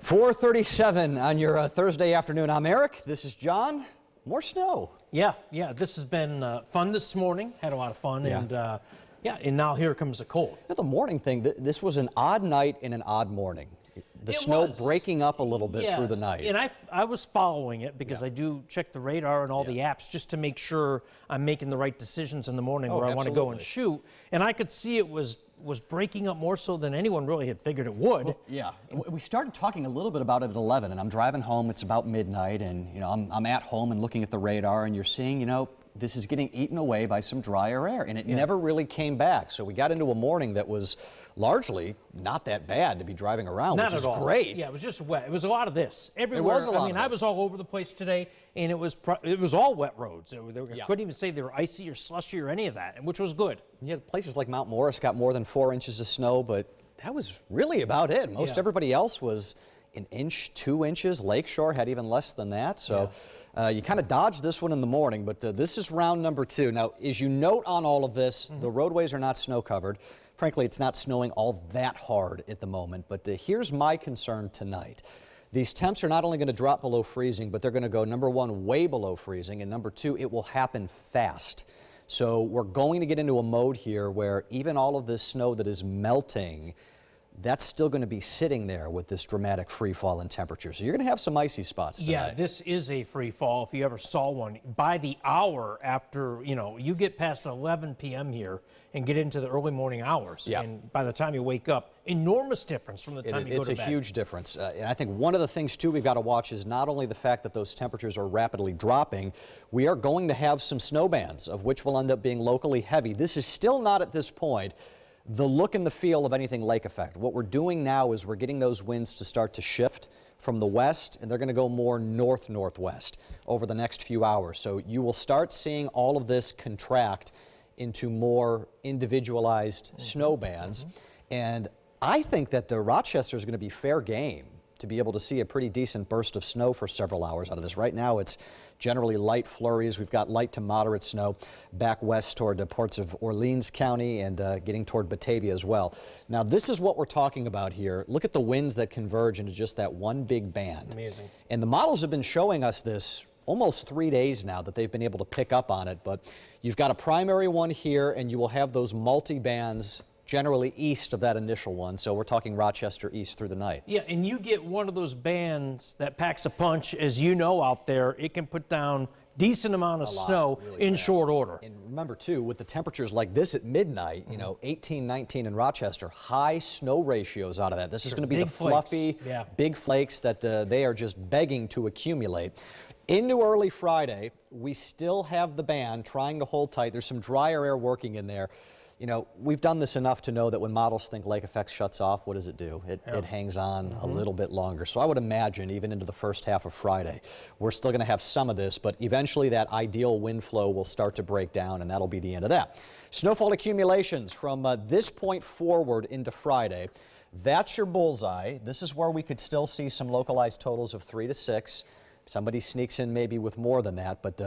4:37 on your Thursday afternoon. I'm Eric. This is John. More snow. Yeah. This has been fun this morning. Had a lot of fun, and now here comes the cold. The morning thing. This was an odd night and an odd morning. The snow breaking up a little bit through the night. And I was following it because I do check the radar and all the apps just to make sure I'm making the right decisions in the morning where I want to go and shoot. And I could see it was breaking up more so than anyone really had figured it would. Well, we started talking a little bit about it at 11, and I'm driving home. It's about midnight, and I'm at home and looking at the radar, and you're seeing, this is getting eaten away by some drier air, and it never really came back. So we got into a morning that was largely not that bad to be driving around, which is great. Yeah, it was just wet. It was a lot of this everywhere. It was a lot. I was all over the place today, and it was all wet roads. I couldn't even say they were icy or slushy or any of that, which was good. Yeah, places like Mount Morris got more than 4 inches of snow, but that was really about it. Most everybody else was an inch, 2 inches. Lakeshore had even less than that. So you kind of dodged this one in the morning, but this is round number 2. Now, as you note on all of this, the roadways are not snow covered. Frankly, it's not snowing all that hard at the moment, but here's my concern tonight. These temps are not only going to drop below freezing, but they're going to go, number one, way below freezing, and number two, it will happen fast. So we're going to get into a mode here where even all of this snow that is melting, that's still going to be sitting there with this dramatic free fall in temperature. So you're going to have some icy spots tonight. Yeah, this is a free fall if you ever saw one. By the hour after, you get past 11 p.m. here and get into the early morning hours. Yeah. And by the time you wake up, enormous difference from the time you go to bed. It's a huge difference. And I think one of the things, too, we've got to watch is not only the fact that those temperatures are rapidly dropping, we are going to have some snow bands, of which will end up being locally heavy. This is still not at this point the look and the feel of anything lake effect. What we're doing now is we're getting those winds to start to shift from the west, and they're going to go more north-northwest over the next few hours. So you will start seeing all of this contract into more individualized snow bands. And I think that Rochester is going to be fair game to be able to see a pretty decent burst of snow for several hours out of this. Right now, it's generally light flurries. We've got light to moderate snow back west toward the parts of Orleans County and getting toward Batavia as well. Now, this is what we're talking about here. Look at the winds that converge into just that one big band. Amazing. And the models have been showing us this almost 3 days now that they've been able to pick up on it. But you've got a primary one here, and you will have those multi-bands generally east of that initial one. So we're talking Rochester east through the night. Yeah, and you get one of those bands that packs a punch, as you know out there, it can put down decent amount of snow really in short order. And remember, too, with the temperatures like this at midnight, 18, 19 in Rochester, high snow ratios out of that. This is going to be big the fluffy, big flakes that they are just begging to accumulate. Into early Friday, we still have the band trying to hold tight. There's some drier air working in there. We've done this enough to know that when models think lake effect shuts off, what does it do? It hangs on a little bit longer. So I would imagine even into the first half of Friday, we're still going to have some of this, but eventually that ideal wind flow will start to break down, and that'll be the end of that. Snowfall accumulations from this point forward into Friday. That's your bullseye. This is where we could still see some localized totals of 3 to 6. Somebody sneaks in maybe with more than that, but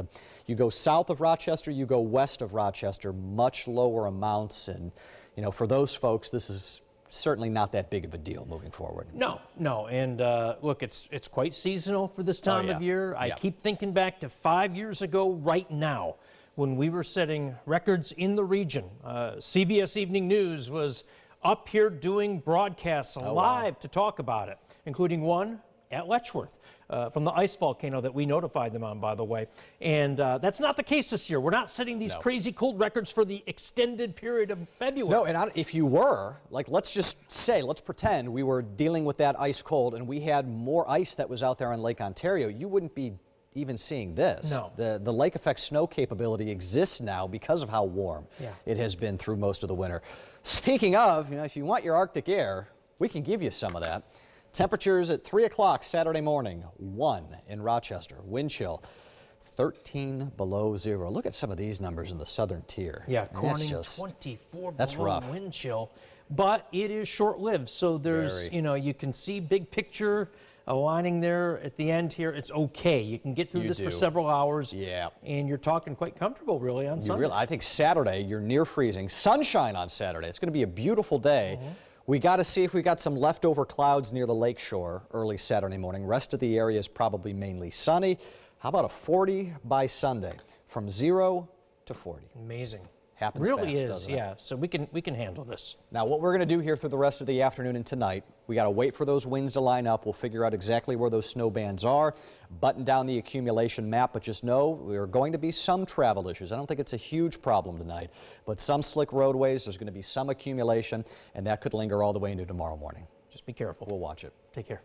you go south of Rochester, you go west of Rochester, much lower amounts, and for those folks, this is certainly not that big of a deal moving forward. No, and look, it's quite seasonal for this time of year. I keep thinking back to 5 years ago right now when we were setting records in the region. CBS Evening News was up here doing broadcasts live to talk about it, including one at Letchworth from the ice volcano that we notified them on, by the way. And that's not the case this year. We're not setting these crazy cold records for the extended period of February. No, and if you were, let's pretend we were dealing with that ice cold and we had more ice that was out there on Lake Ontario, you wouldn't be even seeing this. No. The lake effect snow capability exists now because of how warm it has been through most of the winter. Speaking of, if you want your Arctic air, we can give you some of that. Temperatures at 3 o'clock Saturday morning, 1 in Rochester. Wind chill, 13 below 0. Look at some of these numbers in the southern tier. Yeah, Corning, 24 below rough. Wind chill. But it is short-lived, so there's, you can see big picture aligning there at the end here. It's okay. You can get through this for several hours. Yeah. And you're talking quite comfortable, really, on Sunday. I think Saturday, you're near freezing. Sunshine on Saturday. It's going to be a beautiful day. We got to see if we got some leftover clouds near the lake shore early Saturday morning. Rest of the area is probably mainly sunny. How about a 40 by Sunday? From 0 to 40. Amazing. Happens really fast, is, doesn't it? yeah. So we can handle this. Now, what we're going to do here through the rest of the afternoon and tonight, we got to wait for those winds to line up. We'll figure out exactly where those snow bands are, button down the accumulation map, but just know there are going to be some travel issues. I don't think it's a huge problem tonight, but some slick roadways, there's going to be some accumulation, and that could linger all the way into tomorrow morning. Just be careful. We'll watch it. Take care.